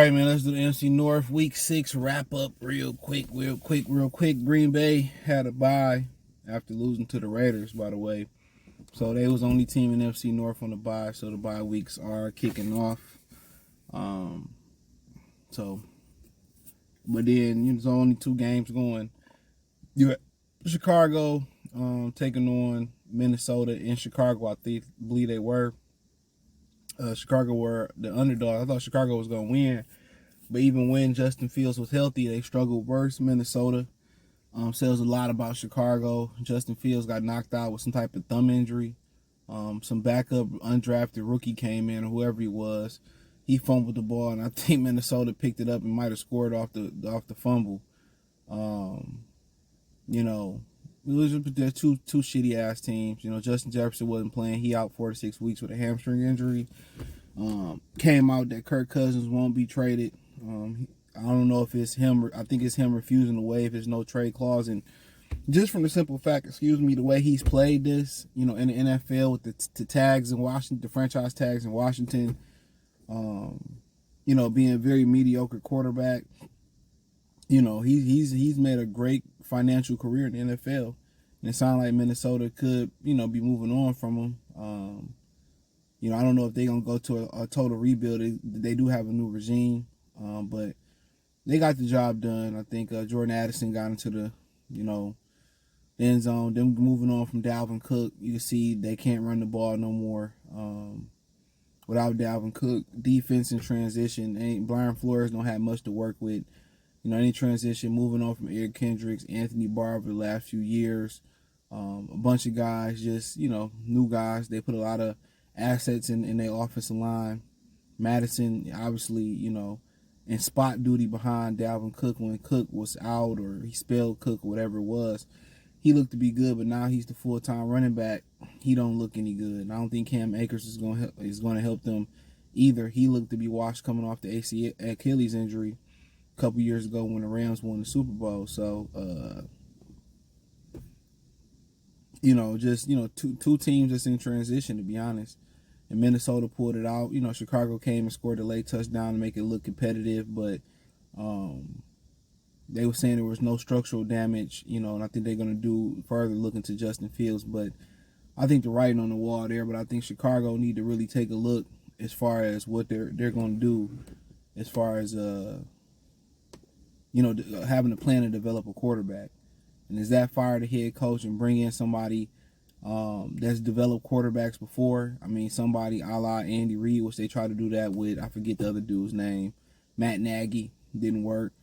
right, man, let's do the NFC North Week 6 wrap up real quick. Green Bay had a bye after losing to the Raiders, by the way. So they was the only team in NFC North on the bye, so the bye weeks are kicking off. But then there's only 2 games going. You had Chicago taking on Minnesota in Chicago. I believe they were. Chicago were the underdog. I thought Chicago was going to win. But even when Justin Fields was healthy, they struggled worse. Minnesota says a lot about Chicago. Justin Fields got knocked out with some type of thumb injury. Some backup undrafted rookie came in, or whoever he was. He fumbled the ball, and I think Minnesota picked it up and might have scored off the fumble. It was just two shitty ass teams. Justin Jefferson wasn't playing. He out 4 to 6 weeks with a hamstring injury. Came out that Kirk Cousins won't be traded. I don't know if it's him. I think it's him refusing to waive his no trade clause, and just from the simple fact, the way he's played this, in the NFL with the tags in Washington, the franchise tags in Washington, being a very mediocre quarterback. He's made a great financial career in the NFL, and it sounds like Minnesota could, be moving on from him. I don't know if they're gonna go to a total rebuild. They do have a new regime, but they got the job done. I think Jordan Addison got into the, end zone. Them moving on from Dalvin Cook, you can see they can't run the ball no more. Without Dalvin Cook, defense and transition, Brian Flores don't have much to work with. Any transition, moving on from Eric Kendricks, Anthony Barr the last few years, a bunch of guys, just, new guys. They put a lot of assets in their offensive line. Madison, obviously, in spot duty behind Dalvin Cook when Cook was out, or he spelled Cook or whatever it was. He looked to be good, but now he's the full-time running back. He don't look any good. And I don't think Cam Akers is going to help them either. He looked to be washed coming off the Achilles injury a couple years ago when the Rams won the Super Bowl. So, two teams that's in transition, to be honest. And Minnesota pulled it out. Chicago came and scored a late touchdown to make it look competitive, but they were saying there was no structural damage, and I think they're going to do further looking to Justin Fields. But I think the writing on the wall there, but I think Chicago need to really take a look as far as what they're going to do as far as, having a plan to develop a quarterback. And is that fire the head coach and bring in somebody that's developed quarterbacks before? I mean, somebody a la Andy Reid, which they tried to do that with. I forget the other dude's name. Matt Nagy. Didn't work.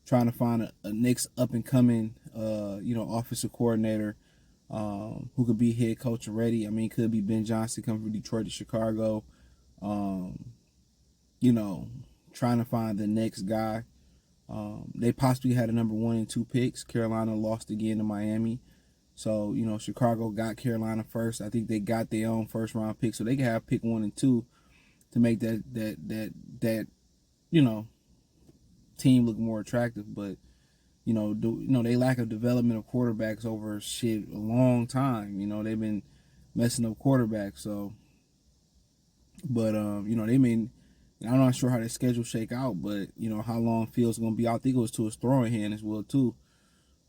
Trying to find a next up-and-coming, offensive coordinator who could be head coach already. I mean, it could be Ben Johnson coming from Detroit to Chicago. Trying to find the next guy. They possibly had a number 1 and 2 picks. Carolina lost again to Miami. So, Chicago got Carolina first. I think they got their own first-round pick, so they can have pick 1 and 2 to make that team look more attractive. But, they lack of development of quarterbacks over a long time. They've been messing up quarterbacks. So, but I'm not sure how their schedule shake out, but, how long Fields going to be out. I think it was to his throwing hand as well, too.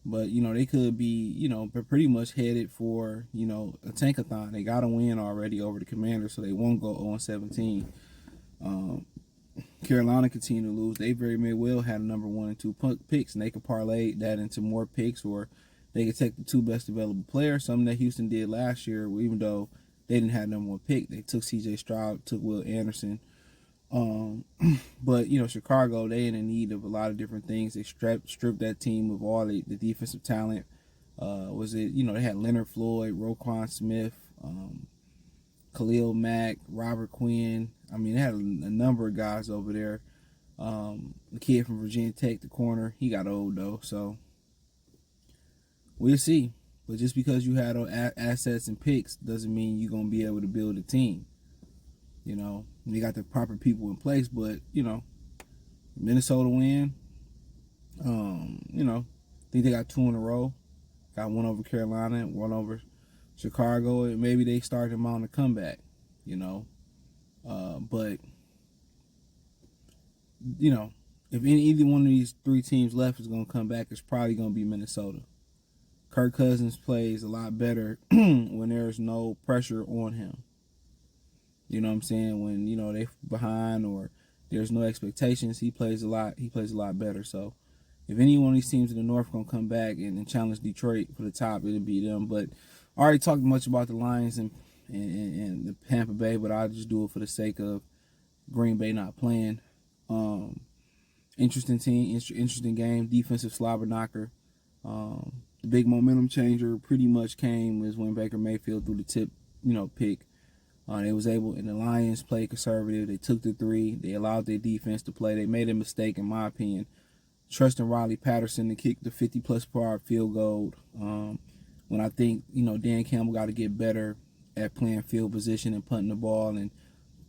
But, they could be, pretty much headed for, a tankathon. They got a win already over the Commanders, so they won't go 0-17. Carolina continue to lose. They very may well had a number 1 and 2 picks, and they could parlay that into more picks, or they could take the 2 best available players, something that Houston did last year, even though they didn't have number 1 pick. They took C.J. Stroud, took Will Anderson. But, Chicago, they in need of a lot of different things. They stripped that team of all the defensive talent. They had Leonard Floyd, Roquan Smith, Khalil Mack, Robert Quinn. I mean, they had a number of guys over there. The kid from Virginia Tech, the corner, he got old, though. So, we'll see. But just because you had assets and picks doesn't mean you're going to be able to build a team. They got the proper people in place, but, Minnesota win. I think they got 2 in a row. Got 1 over Carolina, 1 over Chicago, and maybe they start them on a comeback, But you know, if either one of these three teams left is going to come back, it's probably going to be Minnesota. Kirk Cousins plays a lot better when there's no pressure on him. You know what I'm saying? When, you know, they behind or there's no expectations, he plays a lot better. So if any one of these teams in the North gonna come back and challenge Detroit for the top, it'll be them. But I already talked much about the Lions and the Tampa Bay, but I'll just do it for the sake of Green Bay not playing. Interesting team, interesting game, defensive slobber knocker. The big momentum changer pretty much came was when Baker Mayfield threw the tip, pick. They was able, and the Lions played conservative. They took the three. They allowed their defense to play. They made a mistake, in my opinion, trusting Riley Patterson to kick the 50-plus yard field goal. When I think, Dan Campbell got to get better at playing field position and punting the ball. And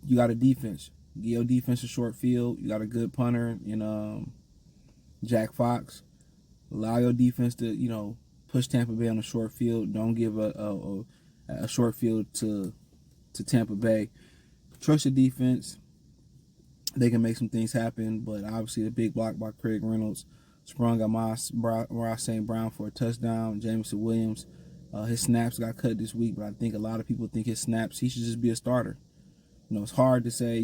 you got a defense. Give your defense a short field. You got a good punter in Jack Fox. Allow your defense to, push Tampa Bay on a short field. Don't give a short field to Tampa Bay. Trust your defense. They can make some things happen, but obviously the big block by Craig Reynolds sprung Ross St. Brown for a touchdown. Jameson Williams, his snaps got cut this week, but I think a lot of people think his snaps, he should just be a starter. It's hard to say,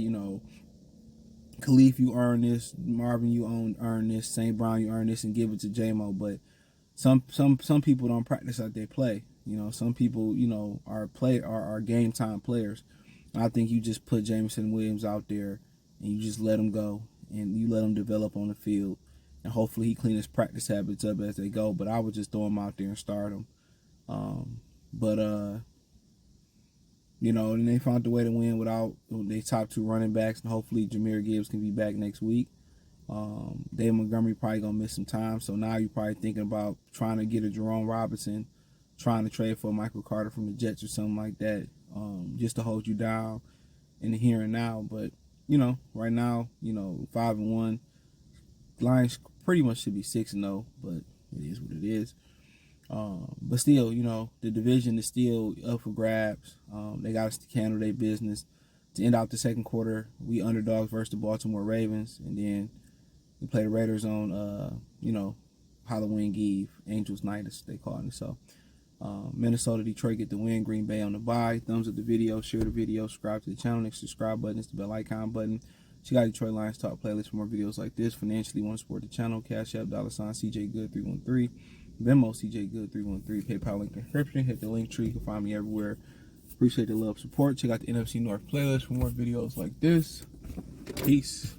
Khalif, you earn this, Marvin, you earn this, St. Brown, you earn this, and give it to J-Mo, but some people don't practice like they play. Some people, are game time players. I think you just put Jameson Williams out there and you just let him go and you let him develop on the field. And hopefully he clean his practice habits up as they go. But I would just throw him out there and start him. And they found a way to win without their top two running backs. And hopefully Jahmyr Gibbs can be back next week. Dave Montgomery probably going to miss some time. So now you're probably thinking about trying to get a Jerome Robinson, trying to trade for Michael Carter from the Jets or something like that, just to hold you down in the here and now. But, right now, 5-1. Lions pretty much should be 6-0, but it is what it is. But still, the division is still up for grabs. They got to handle their business. To end out the second quarter, we underdogs versus the Baltimore Ravens, and then we play the Raiders on, Halloween Eve, Angels Night, as they call it. So, Minnesota, Detroit get the win. Green Bay on the bye. Thumbs up the video, share the video, subscribe to the channel. Next subscribe button is the bell icon button. She got Detroit Lions Talk playlist for more videos like this. Financially, want to support the channel? Cash App, $ CJ Good 313, Venmo CJ Good 313, PayPal link in the description. Hit the link tree. You can find me everywhere. Appreciate the love, support. Check out the NFC North playlist for more videos like this. Peace.